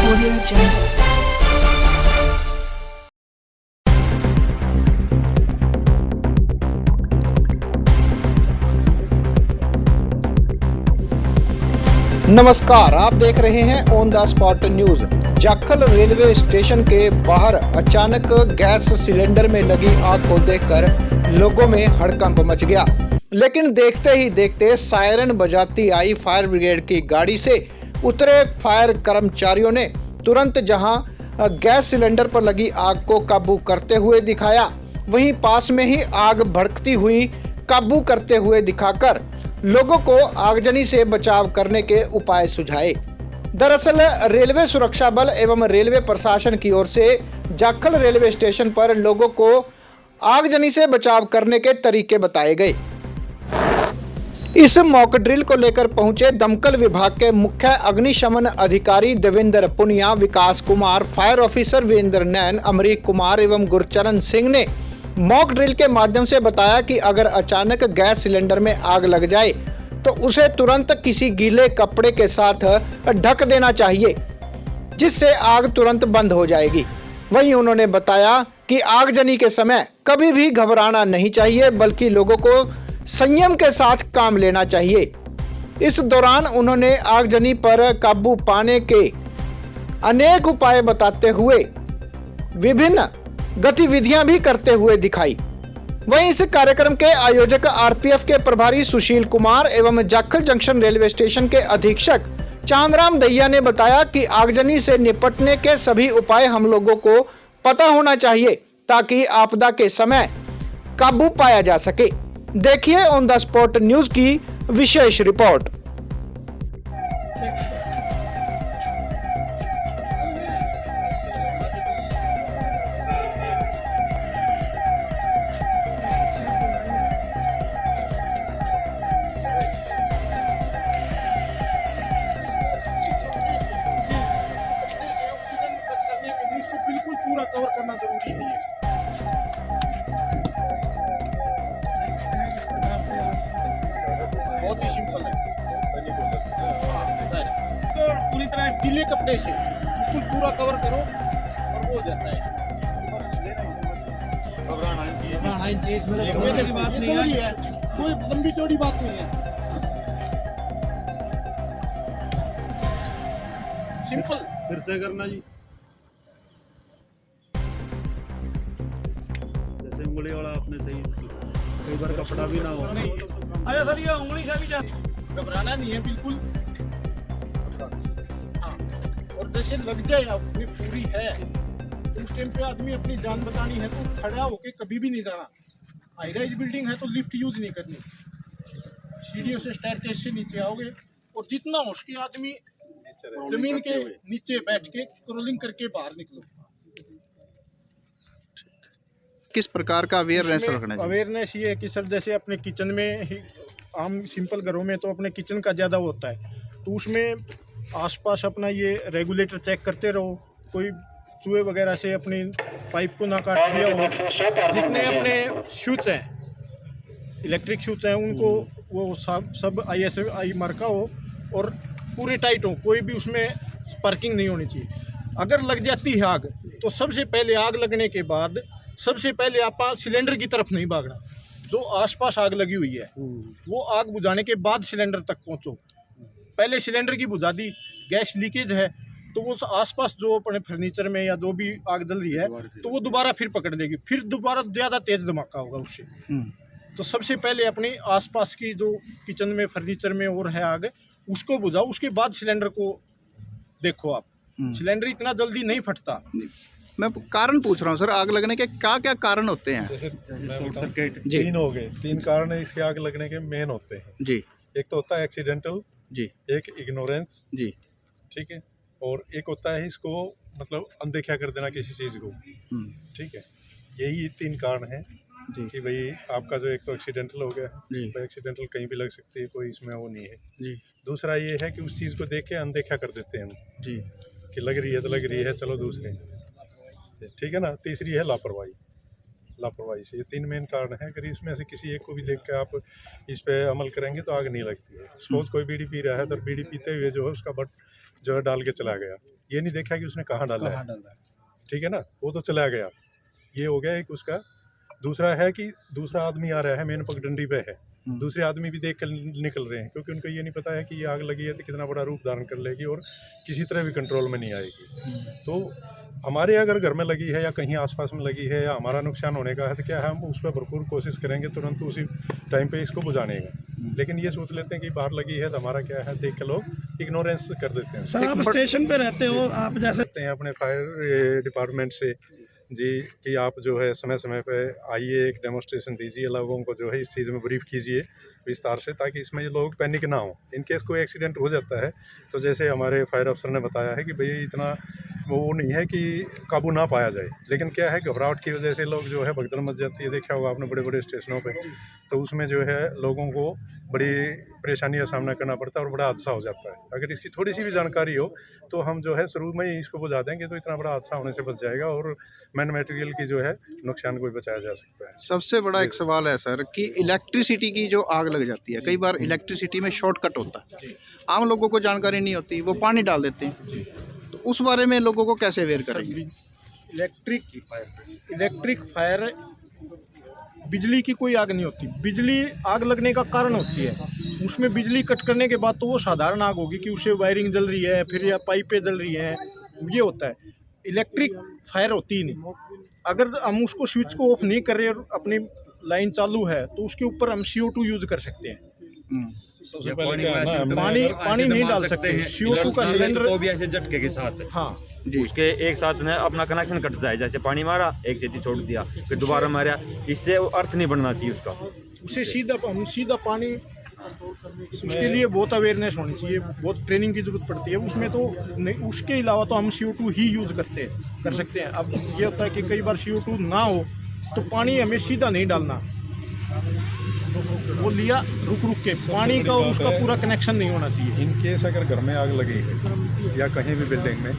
Audio Jungle. नमस्कार, आप देख रहे हैं on the spot news. Jakhal railway station के बाहर अचानक गैस सिलेंडर में लगी आग को देखकर लोगों में हड़कंप मच गया। लेकिन देखते ही देखते सायरन बजाती आई फायर ब्रिगेड की गाड़ी से उतरे फायर कर्मचारियों ने तुरंत जहां गैस सिलेंडर पर लगी आग को काबू करते हुए दिखाया, वहीं पास में ही आग भड़कती हुई काबू करते हुए दिखाकर लोगों को आगजनी से बचाव करने के उपाय सुझाए। दरअसल रेलवे सुरक्षा बल एवं रेलवे प्रशासन की ओर से जाखल रेलवे स्टेशन पर लोगों को आगजनी से बचाव करने के तरीके बताए गए। इस मॉक ड्रिल को लेकर पहुंचे दमकल विभाग के मुख्य अग्निशमन अधिकारी देवेंद्र पुनिया, विकास कुमार, फायर ऑफिसर वीरेंद्र नैन, अमरीक कुमार एवं गुरचरण सिंह ने मॉक ड्रिल के माध्यम से बताया कि अगर अचानक गैस सिलेंडर में आग लग जाए तो उसे तुरंत किसी गीले कपड़े के साथ ढक देना चाहिए, जिससे आग तुरंत बंद हो जाएगी। वहीं उन्होंने बताया कि आगजनी के समय कभी भी घबराना नहीं चाहिए, बल्कि लोगों को संयम के साथ काम लेना चाहिए। इस दौरान उन्होंने आगजनी पर काबू पाने के अनेक उपाय बताते हुए विभिन्न गतिविधियां भी करते हुए दिखाई। वहीं इस कार्यक्रम के आयोजक आरपीएफ के प्रभारी सुशील कुमार एवं जाखल जंक्शन रेलवे स्टेशन के अधीक्षक चांदराम दैया ने बताया कि आगजनी से निपटने के सभी उपाय हम लोगों को पता होना चाहिए, ताकि आपदा के समय काबू पाया जा सके। देखिए ऑन द स्पॉट न्यूज की विशेष रिपोर्ट। बिल्कुल पूरा कवर करना जरूरी है। बहुत ही सिंपल है, तो पूरी तरह गीले कपड़े से बिल्कुल पूरा कवर करो और वो हो जाता है। घबराना चाहिए, बात नहीं है, कोई लंबी चौड़ी बात नहीं है, सिंपल। फिर से करना जी, जैसे उंगली वाला आपने सही, कई बार कपड़ा भी ना हो। अरे सर ये उंगली से भी घबराना नहीं है बिल्कुल। हाँ, और जैसे लग जाए अपनी पूरी है तो उस टाइम पे आदमी अपनी जान बचानी है तो खड़ा होके कभी भी नहीं जाना। हाई राइज बिल्डिंग है तो लिफ्ट यूज नहीं करनी, सीढ़ियों से स्टेयरकेस से नीचे आओगे और जितना हो सके आदमी जमीन के नीचे बैठ के क्रॉलिंग करके बाहर निकलो। किस प्रकार का अवेयरनेस रखना चाहिए? अवेयरनेस ये है कि सर जैसे अपने किचन में ही, आम सिंपल घरों में तो अपने किचन का ज़्यादा होता है, तो उसमें आसपास अपना ये रेगुलेटर चेक करते रहो, कोई चूहे वगैरह से अपनी पाइप को ना काट दिया हो। जितने अपने स्विच हैं, इलेक्ट्रिक स्विच हैं, उनको वो सब ISI मार्का हो और पूरे टाइट हो, कोई भी उसमें स्पार्किंग नहीं होनी चाहिए। अगर लग जाती है आग तो सबसे पहले आग लगने के बाद सबसे पहले आप सिलेंडर की तरफ नहीं भागना। जो आसपास आग लगी हुई है वो आग बुझाने के बाद सिलेंडर तक पहुंचो। पहले सिलेंडर की बुझा दी, गैस लीकेज है तो वो आसपास जो अपने फर्नीचर में या जो भी आग जल रही है तो वो दोबारा फिर पकड़ देगी, फिर दोबारा ज़्यादा तेज धमाका होगा उससे। तो सबसे पहले अपनी आसपास की जो किचन में फर्नीचर में और है आग, उसको बुझाओ, उसके बाद सिलेंडर को देखो। आप सिलेंडर इतना जल्दी नहीं फटता। मैं कारण पूछ रहा हूँ सर, आग लगने के क्या क्या कारण होते हैं? शॉर्ट सर्किट तीन हो गए, तीन कारण इसके आग लगने के मेन होते हैं जी। एक तो होता है एक्सीडेंटल जी। एक इग्नोरेंस जी। ठीक है, और एक होता है इसको मतलब अनदेखा कर देना किसी चीज़ को। ठीक है, यही तीन कारण हैं जी। कि भाई आपका जो एक तो एक्सीडेंटल हो गया, जी। भाई एक्सीडेंटल कहीं भी लग सकती है, कोई इसमें वो नहीं है जी। दूसरा ये है कि उस चीज़ को देख के अनदेखा कर देते हैं हम जी कि लग रही है तो लग रही है, चलो दूसरे, ठीक है ना। तीसरी है लापरवाही, लापरवाही से। ये 3 मेन कारण हैं। अगर इसमें से किसी एक को भी देख के आप इस पे अमल करेंगे तो आग नहीं लगती है। सपोज कोई बीड़ी पी रहा है तो बीड़ी पीते हुए जो है उसका बट जो है डाल के चला गया, ये नहीं देखा कि उसने कहाँ डाला है, ठीक है ना, वो तो चला गया। ये हो गया एक उसका। दूसरा है कि दूसरा आदमी आ रहा है, मेन पगडंडी पे है, दूसरे आदमी भी देख कर निकल रहे हैं, क्योंकि उनको ये नहीं पता है कि ये आग लगी है तो कितना बड़ा रूप धारण कर लेगी और किसी तरह भी कंट्रोल में नहीं आएगी। तो हमारे अगर घर में लगी है या कहीं आसपास में लगी है या हमारा नुकसान होने का है तो क्या है, हम उस पर भरपूर कोशिश करेंगे तुरंत उसी टाइम पे इसको बुझाने का। लेकिन ये सोच लेते हैं कि बाहर लगी है तो हमारा क्या है, देख के लोग इग्नोरेंस कर देते हैं। सर, आप स्टेशन पे रहते हो, आप जैसे अपने फायर डिपार्टमेंट से जी कि आप जो है समय समय पे आइए, एक डेमोस्ट्रेशन दीजिए, लोगों को जो है इस चीज़ में ब्रीफ कीजिए विस्तार से, ताकि इसमें ये लोग पैनिक ना हो। इन केस कोई एक्सीडेंट हो जाता है तो जैसे हमारे फायर अफसर ने बताया है कि भाई इतना वो नहीं है कि काबू ना पाया जाए, लेकिन क्या है घबराहट की वजह से लोग जो है भगदड़ मच जाती है। देखा होगा आपने बड़े बड़े स्टेशनों पे, तो उसमें जो है लोगों को बड़ी परेशानी का सामना करना पड़ता है और बड़ा हादसा हो जाता है। अगर इसकी थोड़ी सी भी जानकारी हो तो हम जो है शुरू में ही इसको बुझा देंगे तो इतना बड़ा हादसा होने से बच जाएगा और मैन मटेरियल की जो है नुकसान को भी बचाया जा सकता है। सबसे बड़ा एक सवाल है सर कि इलेक्ट्रिसिटी की जो आग लग जाती है, कई बार इलेक्ट्रिसिटी में शॉर्टकट होता है, आम लोगों को जानकारी नहीं होती, वो पानी डाल देते हैं, तो उस बारे में लोगों को कैसे अवेयर करेंगे? इलेक्ट्रिक फायर बिजली की कोई आग नहीं होती। बिजली आग लगने का कारण होती है, उसमें बिजली कट करने के बाद तो वो साधारण आग होगी कि उससे वायरिंग जल रही है, फिर या पाइपें जल रही हैं, ये होता है। इलेक्ट्रिक फायर होती ही नहीं। अगर हम उसको स्विच को ऑफ नहीं कर रहे और अपनी लाइन चालू है तो उसके ऊपर हम CO2 यूज कर सकते हैं। सबसे पहले क्या है ना, पानी नहीं डाल सकते हैं। CO2 का सिलेंडर तो भी ऐसे झटके के साथ, हाँ उसके एक साथ ने अपना कनेक्शन कट जाए, जैसे पानी मारा एक सीधी छोड़ दिया फिर दोबारा मारा, इससे अर्थ नहीं बनना चाहिए उसका। उसे सीधा पानी, उसके लिए बहुत अवेयरनेस होनी चाहिए, बहुत ट्रेनिंग की जरूरत पड़ती है उसमें। तो नहीं, उसके अलावा तो हम CO2 ही यूज कर सकते हैं। अब ये होता है कि कई बार CO2 ना हो तो पानी हमें सीधा नहीं डालना, वो लिया रुक के पानी का और उसका पूरा कनेक्शन नहीं होना चाहिए। इन केस अगर घर में आग लगी है या कहीं भी बिल्डिंग में,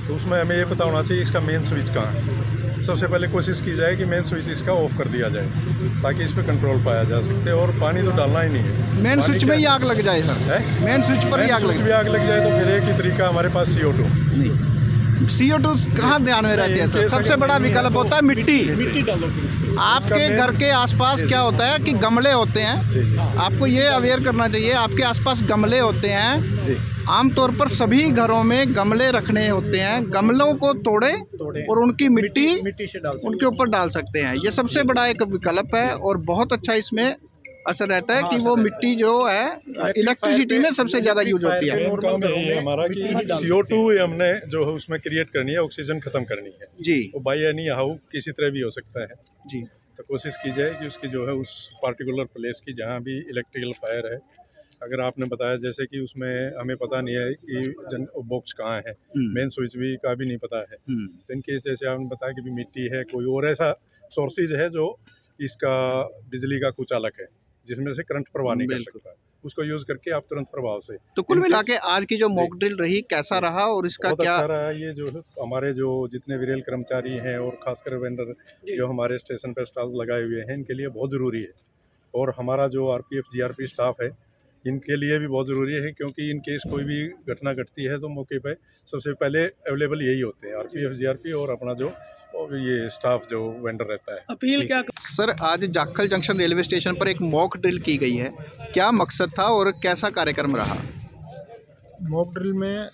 तो उसमें हमें ये पता होना चाहिए इसका मेन स्विच कहाँ है। सबसे पहले कोशिश की जाए कि मेन स्विच इसका ऑफ कर दिया जाए ताकि इस पर कंट्रोल पाया जा सकते हैं। और पानी तो डालना ही नहीं है, मेन स्विच में ही आग लग जाए सर, मेन स्विच पर ही आग लग जाए तो फिर एक ही तरीका हमारे पास CO2 कहाँ ध्यान में रहती है सर? सबसे बड़ा विकल्प होता है मिट्टी डालो फिर उसमें। आपके घर के आसपास क्या होता है कि गमले होते हैं, आपको ये अवेयर करना चाहिए, आपके आसपास गमले होते हैं, आमतौर पर सभी घरों में गमले रखने होते हैं, गमलों को तोड़े और उनकी मिट्टी से डाल उनके ऊपर डाल सकते हैं। ये सबसे बड़ा एक विकल्प है और बहुत अच्छा इसमें असर रहता है कि वो मिट्टी जो है इलेक्ट्रिसिटी में सबसे ज़्यादा यूज होती है। काम है हमारा कि CO2 हमने जो है उसमें क्रिएट करनी है, ऑक्सीजन खत्म करनी है जी, वो बाई एनी हाउ किसी तरह भी हो सकता है जी। तो कोशिश की जाए कि उसकी जो है उस पार्टिकुलर प्लेस की जहाँ भी इलेक्ट्रिकल फायर है, अगर आपने बताया जैसे कि उसमें हमें पता नहीं है कि बॉक्स कहाँ है, मेन स्विच भी का भी नहीं पता है, तो इनकेस जैसे आपने बताया कि भी मिट्टी है, कोई और ऐसा सोर्सेज है जो इसका बिजली का कुछ अलग है जिसमें से करंट प्रवाह नहीं कर सकता, उसको यूज करके आप तुरंत प्रभाव से। तो कुल मिला के आज की जो मॉक ड्रिल रही कैसा रहा और इसका बहुत क्या अच्छा रहा? ये जो है हमारे जो जितने विरेल कर्मचारी हैं और खासकर वेंडर जो हमारे स्टेशन पर स्टॉल लगाए हुए हैं, इनके लिए बहुत ज़रूरी है। और हमारा जो RPF GRP स्टाफ है, इनके लिए भी बहुत ज़रूरी है, क्योंकि इन केस कोई भी घटना घटती है तो मौके पे सबसे पहले अवेलेबल यही होते हैं, RPF GRP और अपना जो ये स्टाफ जो वेंडर रहता है। अपील क्या सर, आज जाखल जंक्शन रेलवे स्टेशन पर एक मॉक ड्रिल की गई है, क्या मकसद था और कैसा कार्यक्रम रहा? मॉक ड्रिल में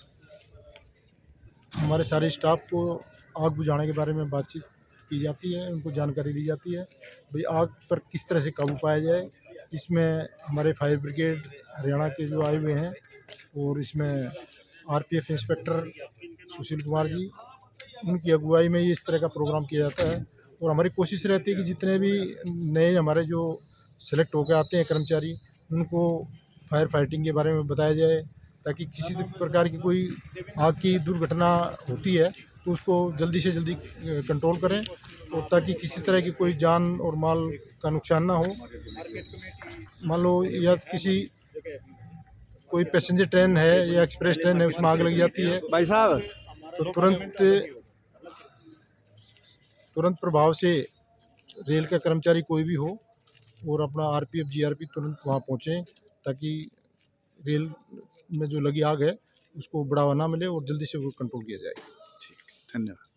हमारे सारे स्टाफ को आग बुझाने के बारे में बातचीत की जाती है, उनको जानकारी दी जाती है भाई आग पर किस तरह से काबू पाया जाए। इसमें हमारे फायर ब्रिगेड हरियाणा के जो आए हुए हैं और इसमें RPF इंस्पेक्टर सुशील कुमार जी, उनकी अगुवाई में ये इस तरह का प्रोग्राम किया जाता है। और हमारी कोशिश रहती है कि जितने भी नए हमारे जो सेलेक्ट होकर आते हैं कर्मचारी, उनको फायर फाइटिंग के बारे में बताया जाए ताकि किसी प्रकार की कोई आग की दुर्घटना होती है तो उसको जल्दी से जल्दी कंट्रोल करें और ताकि किसी तरह की कोई जान और माल का नुकसान ना हो। मान लो या कोई पैसेंजर ट्रेन है या एक्सप्रेस ट्रेन है, उसमें आग लग जाती है भाई साहब, तो तुरंत प्रभाव से रेल का कर्मचारी कोई भी हो और अपना आरपीएफ जीआरपी तुरंत वहाँ पहुँचें, ताकि रेल में जो लगी आग है उसको बढ़ावा ना मिले और जल्दी से वो कंट्रोल किया जाए। ठीक, धन्यवाद।